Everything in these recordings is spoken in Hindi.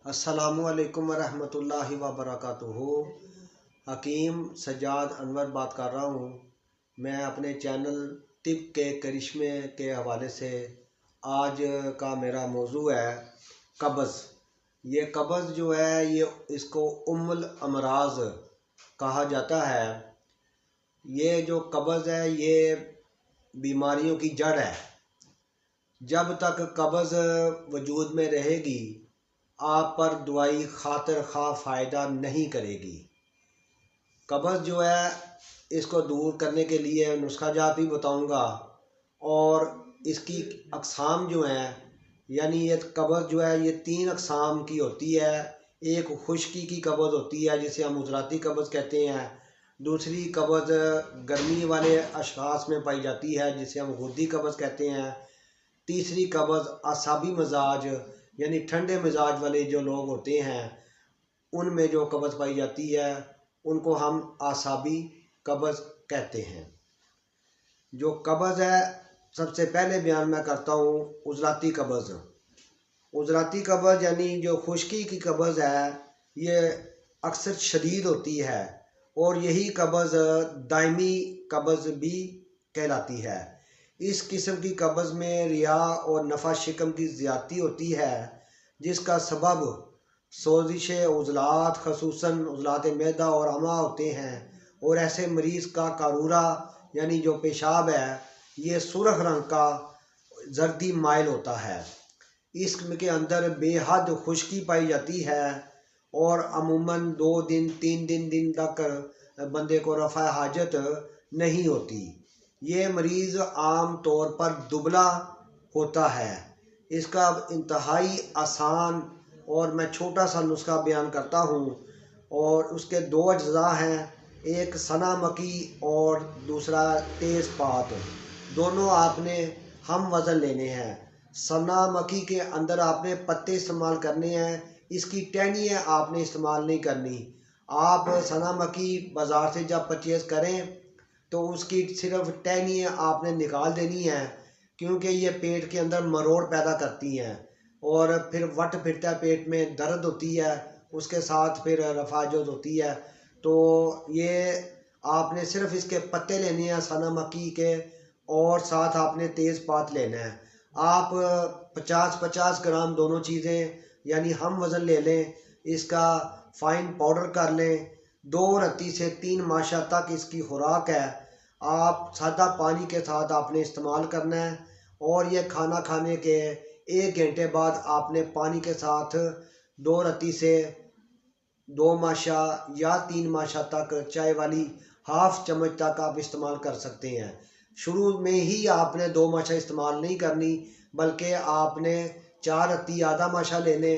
अस्सलामुअलैकुम वरहमतुल्लाहि वबरकातुहू। हकीम सज्जाद अनवर बात कर रहा हूँ। मैं अपने चैनल तिब के करिश्मे के हवाले से आज का मेरा मौजू है कब्ज़। ये कब्ज़ जो है ये इसको उम्मुल अमराज कहा जाता है। ये जो कब्ज़ है ये बीमारियों की जड़ है। जब तक कब्ज़ वजूद में रहेगी आप पर दवाई खातिर खा फ़ायदा नहीं करेगी। कब्ज़ जो है इसको दूर करने के लिए नुस्खा जात भी बताऊंगा और इसकी अक़साम जो हैं, यानी ये कब्ज़ जो है ये 3 अक़साम की होती है। एक खुश्की की कब्ज़ होती है जिसे हम उज़राती कब्ज़ कहते हैं। दूसरी कब्ज़ गर्मी वाले अशख़ास में पाई जाती है जिसे हम गुद्दी कब्ज़ कहते हैं। तीसरी कब्ज़ आसाबी मजाज यानी ठंडे मिजाज वाले जो लोग होते हैं उनमें जो कब्ज़ पाई जाती है उनको हम आसाबी कब्ज़ कहते हैं। जो कब्ज़ है सबसे पहले बयान मैं करता हूँ उज़राती कब्ज़। उज़राती कब्ज़ यानी जो खुश्की की कब्ज़ है ये अक्सर शदीद होती है और यही कब्ज़ दायमी कब्ज़ भी कहलाती है। इस किस्म की कब्ज़ में रिया और नफ़ा शिकम की ज़्यादती होती है जिसका सबब सोजिश उज़लात खसूसन उज़लात मैदा और अमा होते हैं। और ऐसे मरीज़ का कारूरा यानी जो पेशाब है ये सुरख रंग का जर्दी माइल होता है। इसके अंदर बेहद खुश्की पाई जाती है और अमूमन 2 दिन 3 दिन तक बंदे को रफ़ा हाजत नहीं होती। ये मरीज़ आम तौर पर दुबला होता है। इसका इंतहाई आसान और मैं छोटा सा नुस्खा बयान करता हूँ और उसके 2 अज्जा हैं, एक सना मकी और दूसरा तेज़पात। दोनों आपने हम वज़न लेने हैं। सना मकी के अंदर आपने पत्ते इस्तेमाल करने हैं, इसकी टहनियाँ आपने इस्तेमाल नहीं करनी। आप सना मकी बाज़ार से जब परचेज़ करें तो उसकी सिर्फ टहनियाँ आपने निकाल देनी है क्योंकि ये पेट के अंदर मरोड़ पैदा करती हैं और फिर वट फिरता है, पेट में दर्द होती है, उसके साथ फिर रफाजत होती है। तो ये आपने सिर्फ इसके पत्ते लेने हैं सना मक्की के और साथ आपने तेज़पात लेना है। आप 50-50 ग्राम दोनों चीज़ें यानी हम वज़न ले लें, इसका फ़ाइन पाउडर कर लें। 2 रत्ती से 3 माशा तक इसकी खुराक है। आप सादा पानी के साथ आपने इस्तेमाल करना है और ये खाना खाने के 1 घंटे बाद आपने पानी के साथ 2 रत्ती से 2 माशा या 3 माशा तक चाय वाली हाफ चम्मच तक आप इस्तेमाल कर सकते हैं। शुरू में ही आपने 2 माशा इस्तेमाल नहीं करनी बल्कि आपने 4 रत्ती आधा माशा लेने,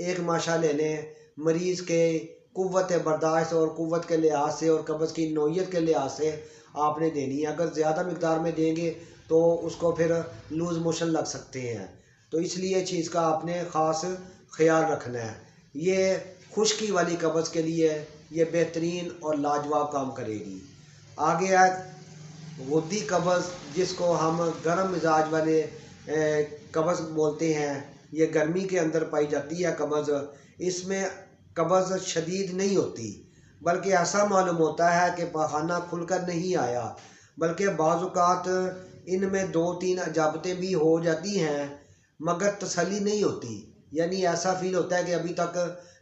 1 माशा लेने। मरीज़ के कुव्वत बर्दाश्त और कुव्वत के लिहाज से और कब्ज़ की नौयत के लिहाज से आपने देनी है। अगर ज़्यादा मिक़दार में देंगे तो उसको फिर लूज़ मोशन लग सकते हैं, तो इसलिए चीज़ का आपने ख़ास ख्याल रखना है। ये खुश्की वाली कब्ज़ के लिए ये बेहतरीन और लाजवाब काम करेगी। आगे है गुद्दी कब्ज़ जिसको हम गर्म मिजाज वाले कब्ज़ बोलते हैं। ये गर्मी के अंदर पाई जाती है कब्ज़। इसमें कब्ज़ शदीद नहीं होती बल्कि ऐसा मालूम होता है कि पखाना खुलकर नहीं आया, बल्कि बाज़ औक़ात इनमें 2-3 अजाबतें भी हो जाती हैं मगर तसल्ली नहीं होती। यानी ऐसा फील होता है कि अभी तक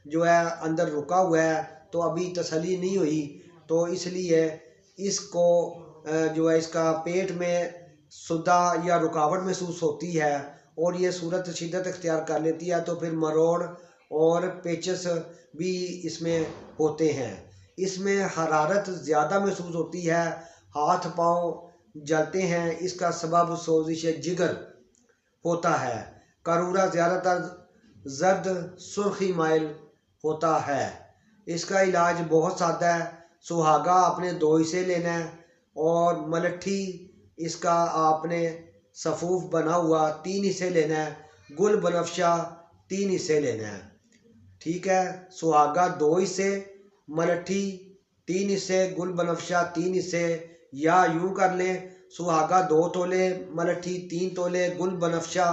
जो है अंदर रुका हुआ है तो अभी तसल्ली नहीं हुई। तो इसलिए इसको जो है इसका पेट में सुद्दा या रुकावट महसूस होती है और ये सूरत शिद्दत इख्तियार कर लेती है तो फिर मरोड़ और पेचस भी इसमें होते हैं। इसमें हरारत ज़्यादा महसूस होती है, हाथ पाँव जलते हैं। इसका सबब सोजिश जिगर होता है। कारूरा ज़्यादातर जर्द सुर्खी माइल होता है। इसका इलाज बहुत सादा है। सुहागा आपने 2 हिस्से लेना है और मलट्ठी इसका आपने सफूफ बना हुआ 3 हिस्से लेना है। गुल बनफशा 3 हिस्से लेना है। ठीक है, सुहागा 2 हिस्से, मलट्ठी 3 हिस्से, गुल बनफशा 3 हिस्से। या यूँ कर लें सुहागा 2 तोले, मलट्ठी 3 तोले, गुल बनफशा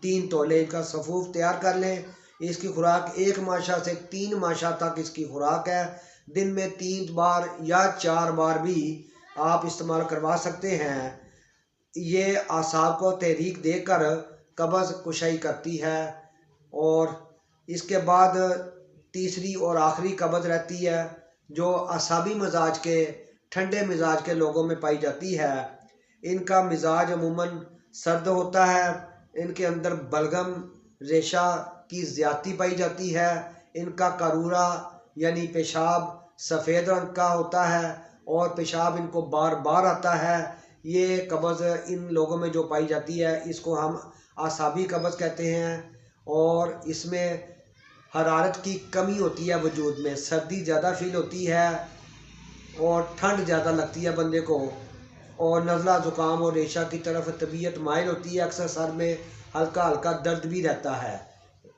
3 तोले। इनका सफूफ तैयार कर लें। इसकी खुराक 1 माशा से 3 माशा तक इसकी खुराक है। दिन में 3 बार या 4 बार भी आप इस्तेमाल करवा सकते हैं। ये आसाब को तहरीक देकर कब्ज़ कुशाई करती है। और इसके बाद तीसरी और आखिरी कब्ज़ रहती है जो असाबी मिजाज के, ठंडे मिजाज के लोगों में पाई जाती है। इनका मिजाज अमूमन सर्द होता है। इनके अंदर बलगम रेशा की ज़्यादती पाई जाती है। इनका करूरा यानी पेशाब सफ़ेद रंग का होता है और पेशाब इनको बार बार आता है। ये कब्ज़ इन लोगों में जो पाई जाती है इसको हम आसाबी कब्ज़ कहते हैं। और इसमें हरारत की कमी होती है, वजूद में सर्दी ज़्यादा फील होती है और ठंड ज़्यादा लगती है बंदे को, और नज़ला ज़ुकाम और रेशा की तरफ तबीयत माइल होती है। अक्सर सर में हल्का हल्का दर्द भी रहता है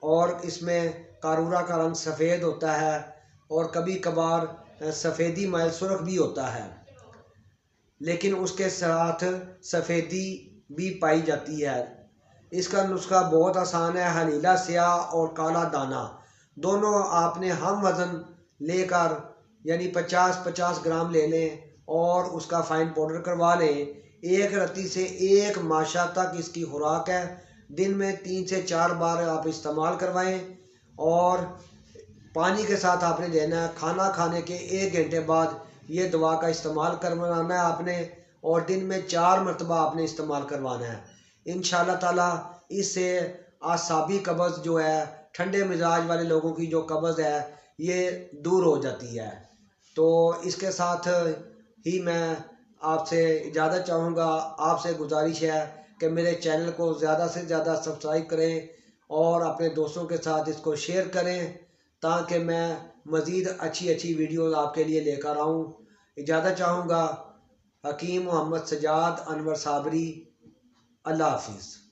और इसमें कारूरा का रंग सफ़ेद होता है और कभी कभार सफ़ेदी माइल सुर्ख भी होता है, लेकिन उसके साथ सफ़ेदी भी पाई जाती है। इसका नुस्खा बहुत आसान है। हनीला स्याह और काला दाना दोनों आपने हम वज़न लेकर यानी 50-50 ग्राम ले लें और उसका फ़ाइन पाउडर करवा लें। 1 रत्ती से 1 माशा तक इसकी खुराक है। दिन में 3 से 4 बार आप इस्तेमाल करवाएं और पानी के साथ आपने लेना है। खाना खाने के 1 घंटे बाद ये दवा का इस्तेमाल करवाना है आपने, और दिन में 4 मरतबा आपने इस्तेमाल करवाना है। इंशाअल्लाह ताला इससे आसाबी कब्ज़ जो है, ठंडे मिजाज वाले लोगों की जो कब्ज़ है, ये दूर हो जाती है। तो इसके साथ ही मैं आपसे इजाज़त चाहूँगा। आपसे गुजारिश है कि मेरे चैनल को ज़्यादा से ज़्यादा सब्सक्राइब करें और अपने दोस्तों के साथ इसको शेयर करें ताकि मैं मज़ीद अच्छी अच्छी वीडियोज़ आपके लिए लेकर आऊँ। इजाज़त चाहूँगा। हकीम मोहम्मद सजाद अनवर साबरी। अल्लाह हाफिज़।